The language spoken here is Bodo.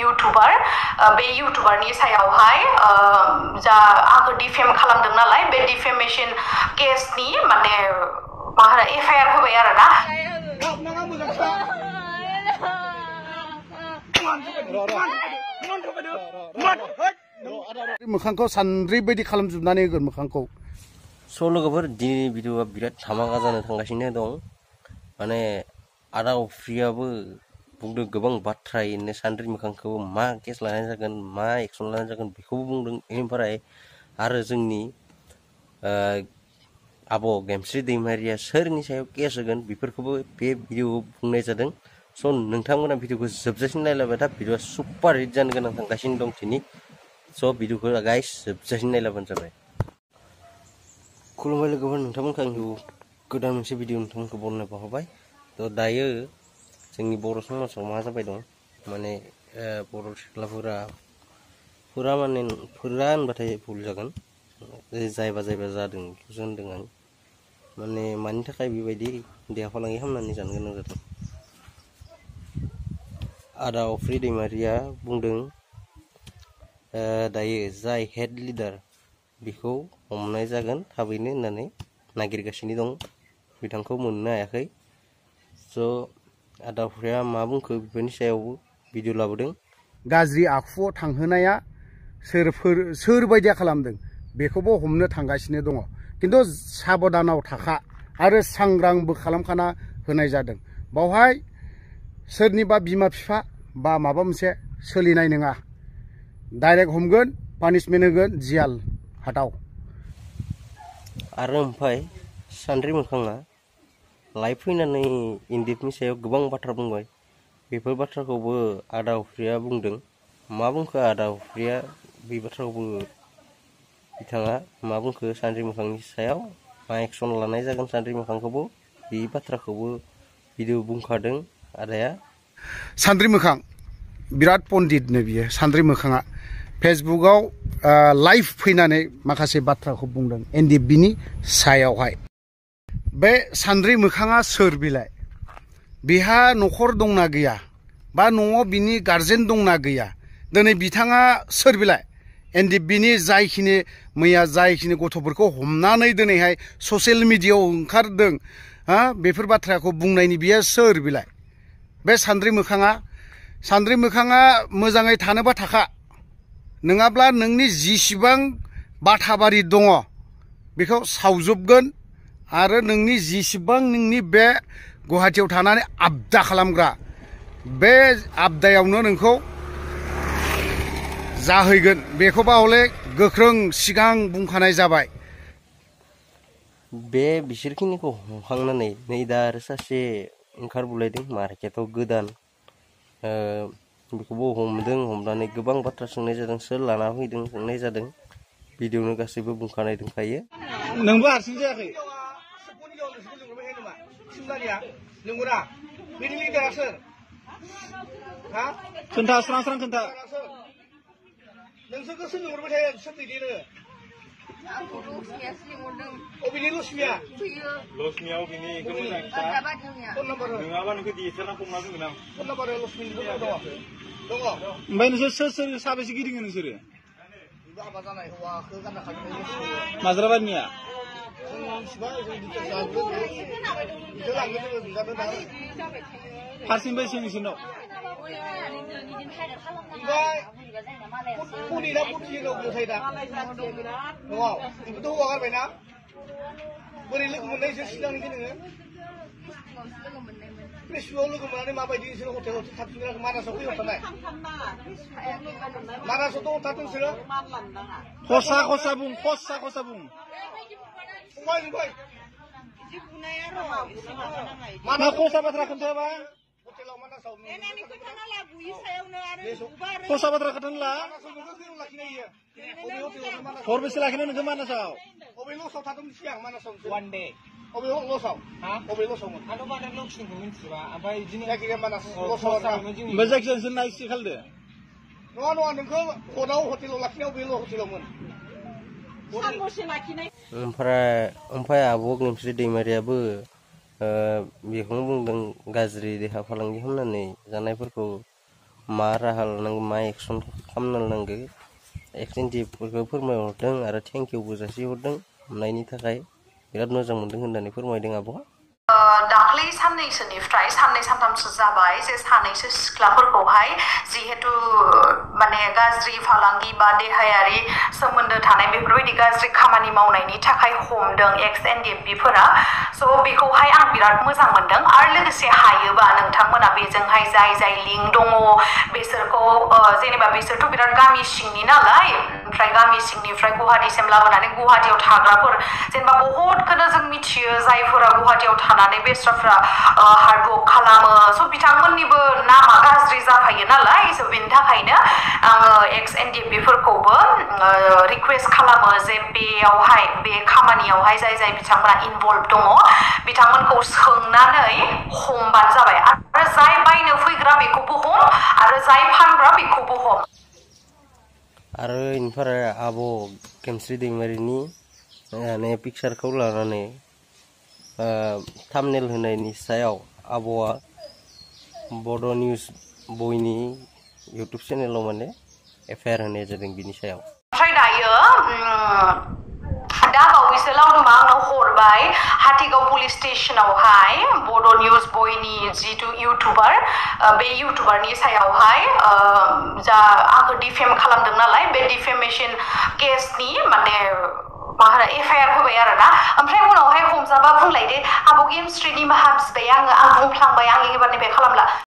इउटुबार बे इउटुबारनि सायावहाय जा आंखौ डिफेम खालामदों नालाय बे डिफेमेशन केसनि माने मा होनो एफआइआर होबाय आरो ना मोखांखौ सानद्रि बायदि खालामजोबनानै होगोन मोखांखौ स' लोगोफोर दिनै भिडिअआ बिराद धामाका जानो थांगासिनो दं माने आदा अफ्रियाबो बुंदों गोबां बाथ्रा इनो सानद्रि मोखांखौ मा केस लानाय जागोन मा एक्सन लानाय जागोन बेखौबो बुंदों इनिफ्राय आरो जोंनि आब' गेमस्रि दैमारिया सोरनि सायाव केस होगोन बेफोरखौबो बे भिडिअआव बुंनाय जादों स' नोंथांमोना भिडिअखौ जोबजासिम नायलायबाय था भिडिअआ सुपार हिट जानो गोनां थांगासिनो दं दिनै स' भिडिअखौ गाइस जोबजासिम नायलायबानो जाबाय खुलुमबाय लोगोफोर नोंथांमोनखौ आंखौ गोदान मोनसे भिडिअ नोंथांमोनखौ बरायना बावहरबाय थ' दायो जोंनि बर' समाजाव मा जाबाय दं माने बर' सिख्लाफोरा माने फोरा होनबाथाय भुल जागोन जायबा जादों बेखौसो होनदों आं माने मानि थाखाय बेबायदि देहा फालांगि खालामनानै जानो गोनां जादों आदा अफ्रि दैमारिया बुंदों दायो जाय हेड लिडार बेखौ हमनाय जागोन थाबैनो होननानै नागिरगासिनो दं बिथांखौ मोननो हायाखै स' आदा अफ्रिया मा बुंखो बेफोरनि सायावबो भिडिअ लाबोदों गाज्रि आखुआव थांहोनाया सोर बायदिया खालामदों बेखौबो हमनो थांगासिनो दङ खिन्थु साबधानाव थाखा आरो सांग्रांबो खालामखाना होनाय जादों बावहाय सोरनिबा बिमा बिफा बा माबा मोनसे सोलिनाय नङा डाइरेक्ट हमगोन पानिशमेन्ट होगोन जियाल हादाव आरो ओमफ्राय सानद्रि मोखाङा लाइभ फैनानै इनडिएफनि सायाव गोबां बाथ्रा बुंबाय बेफोर बाथ्राखौबो आदा अफ्रिया बुंदों मा बुंखो आदा अफ्रिया बे बाथ्राखौबो बिथाङा मा बुंखो सानद्रि मोखांनि सायाव मा एक्सन लानाय जागोन सानद्रि मोखांखौबो बे बाथ्राखौबो भिडिअ बुंखादों आदाया सानद्रि मोखां बिराद पन्डितनो बियो सानद्रि मोखाङा फेसबुकआव लाइभ फैनानै माखासे बाथ्राखौ बुंदों एनडिएफबिनि सायावहाय बे सानद्रि मोखाङा सोर बिलाय बिहा न'खर दंना गैया बा न'आव बिनि गार्जेन दंना गैया दिनै बिथाङा सोर बिलाय एनडिएफबिनि जायखिनि मैया जायखिनि गथ'फोरखौ हमनानै दिनैहाय ससियेल मिडियायाव ओंखारदों बेफोर बाथ्राखौ बुंनायनि बियो सोर बिलाय बे सानद्रि मोखाङा मोजाङै थानोबा थाखा नङाब्ला नोंनि जिसिबां बाथाबारि दङ बेखौ सावजोबगोन आरो नोंनि जिसिबां नोंनि बे गुवाहाटियाव थानानै आबदा खालामग्रा बे आबदायावनो नोंखौ जाहैगोन बेखौबा हले गोख्रों सिगां बुंखानाय जाबाय बे बिसोरखिनिखौ हमखांनानै नै दा आरो सासे ओंखारबोलायदों मार्केटआव गोदान बेखौबो हमनानै गोबां बाथ्रा सोंनाय जादों सोर लाना फैदों सोंनाय जादों भिडिअनो गासैबो बुंखानाय दंखायो नोंबो हारसिं जायाखै नंगौना बेनि लिडारा सोर खोन्था स्रां स्रां खोन्था नोंसोरखौ सोर लिंहरबाय थायो सोर दैदेनो अबेनि लक्ष्मिया अबेनि फन नाम्बार नङाबा नोंखौ डिएसएल हमना दोनगोन आं फन नाम्बार लक्ष्मिनि दङ ओमफ्राय नोंसोर सोर साबेसे गिदिङो नोंसोरो हाबा जानाय हौवाखौ गानना खालामनाय माज्राबारिनिया हारसिंबाय नोंसोरनाव पुलिना पुलिनाव थायो दा न'आव बेखौथ' हौवा गारबायना बोरै लोगो मोननाय नोंसोर सिगांनिखौ नोङो फेसबुकआव लोगो मोननानै माबायदि नोंसोर हटेलाव थाबफिनग्रा मानासाव फैहरखानाय मानासाव दं थाथों नोंसोरो खसा बुं फंबाय माना खसा बाथ्रा खोन्थाबा हटेलाव मानासाव खसा बाथ्रा खोन्थानला हरबेसे लाखिनो नोंखौ मानासाव अबे लसाव थादों सिगां मानासाव वान डे अबे लसाव अबे लसावमोन आंथ' बांद्राय लक्ष्मिखौ मिन्थिबा ओमफ्राय बिदिनो जायखिजाया मानास लसाव ओमफ्राय जायखिजाया नोंसोर नायसि खालामदो नङा नोंखौ हराव हटेलाव लाखिनायाव बे हटेलावमोन ओमफ्राय आब' गेमस्रि दैमारियाबो बेखौनो बुंदों गाज्रि देहा फालांगि खालामनानै जानायफोरखौ मा राहा लानांगौ मा एक्सन खालामनो नांगौ एक्सएनडिएफफोरखौ फोरमायहरदों आरो थेंक इउबो जासिहरदों हामनायनि थाखाय बिराद मोजां मोनदों होननानै फोरमायदों आब'आ दाख्लै साननैसोनिफ्राय साननै सानथामसो जाबाय जे सानैसो सिख्लाफोरखौहाय जिहेतु माने गाज्रि फालांगि बा देहायारि सोमोन्दो थानाय बेफोरबायदि गाज्रि खामानि मावनायनि थाखाय हमदों एक्स एनडिएफबिफोरा स' बेखौहाय आं बिराद मोजां मोनदों आरो लोगोसे हायोबा नोंथांमोना बेजोंहाय जाय जाय लिंक दङ बेसोरखौ जेनेबा बिसोरथ' बिराद गामि सिंनि नालाय ओमफ्राय गामि सिंनिफ्राय गुवाहाटीसिम लाबोनानै गुवाहाटीयाव थाग्राफोर जेनेबा बहुतखौनो जों मिथियो जायफोरा गुवाहाटीयाव थानानै बेस्राफ्रा हार्डवर्क खालामो स' बिथांमोननिबो नामा गाज्रि जाफायो नालाय स' बेनि थाखायनो आङो एक्स एनडिएफबिफोरखौबो रिक्वेस्ट खालामो जे बेयावहाय बे खामानियावहाय जाय जाय बिथांमोना इनभल्भ दङ बिथांमोनखौ सोंनानै हमबानो जाबाय आरो जाय बायनो फैग्रा बेखौबो हम आरो जाय फानग्रा बेखौबो हम आरो इनिफ्राय आब' गेमस्रि दैमारिनि पिक्सारखौ लानानै थाम्बनेल होनायनि सायाव आब'आ बड' निउज बयनि इउटुब चेनेलाव माने एफआइआर होनाय जादों बिनि सायाव ओमफ्राय दायो दा बावैसो लावदुमा आंनाव हरबाय हाथिगाव पुलिस स्टेशनावहाय बड' निउज बयनि जिथु इउटुबार बे इउटुबारनि सायावहाय जा आंखौ डिफेम खालामदों नालाय बे डिफेमेशन केसनि माने मा होनो एफआइआर होबाय आरो ना ओमफ्राय उनावहाय हमजाबा बुंलायदे आब' गेमस्रिनि माहा बिबाय आं बुंफ्लांबाय आं एबारनिफ्राय खालामला